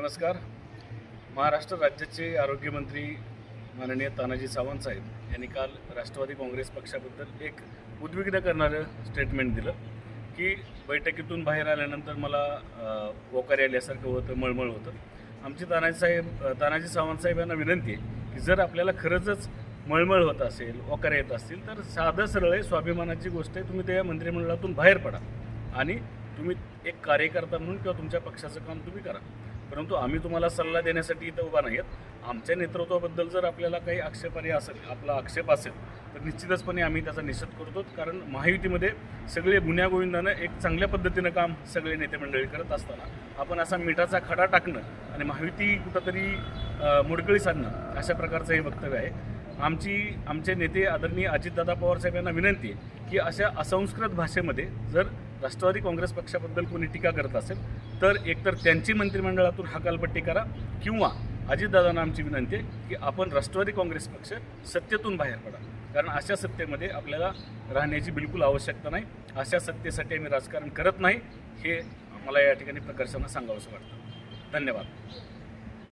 नमस्कार. महाराष्ट्र राज्याचे आरोग्यमंत्री माननीय तानाजी सावंत साहेब यांनी काल राष्ट्रवादी काँग्रेस पक्षाबद्दल एक उद्विग्न करणारं स्टेटमेंट दिलं की बैठकीतून बाहेर आल्यानंतर मला ओकारी आल्यासारखं होतं, मळमळ होतं. आमची तानाजी सावंत साहेब यांना विनंती आहे की जर आपल्याला खरंच मळमळ होत असेल, ओकारी येत असतील तर साधं सरळ स्वाभिमानाची गोष्ट आहे, तुम्ही त्या मंत्रिमंडळातून बाहेर पडा आणि तुम्ही एक कार्यकर्ता म्हणून किंवा तुमच्या पक्षाचं काम तुम्ही करा. परंतु आम्ही तुम्हाला सल्ला देण्यासाठी इथं उभा नाही आहेत. आमच्या नेतृत्वाबद्दल जर आपल्याला काही आक्षेपार्ह असेल, आपला आक्षेप असेल तर निश्चितचपणे आम्ही त्याचा निषेध करतो. कारण महायुतीमध्ये सगळे गुण्यागोविंदानं एक चांगल्या पद्धतीनं काम सगळे नेते मंडळी करत असताना आपण असा मिठाचा खडा टाकणं आणि महायुती कुठंतरी मोडकळी साधणं अशा प्रकारचं हे वक्तव्य आहे. आमचे नेते आदरणीय अजितदादा पवार साहेब यांना विनंती आहे की अशा असंस्कृत भाषेमध्ये जर राष्ट्रवादी काँग्रेस पक्षाबद्दल कोणी टीका करत असेल तर एकतर त्यांची मंत्रिमंडळातून हकालपट्टी करा किंवा अजितदादांना आमची विनंती आहे की आपण राष्ट्रवादी काँग्रेस पक्ष सत्तेतून बाहेर पडा. कारण अशा सत्तेमध्ये आपल्याला राहण्याची बिलकुल आवश्यकता नाही. अशा सत्तेसाठी आम्ही राजकारण करत नाही, हे मला या ठिकाणी प्रकर्षानं सांगावंसं वाटतं. धन्यवाद.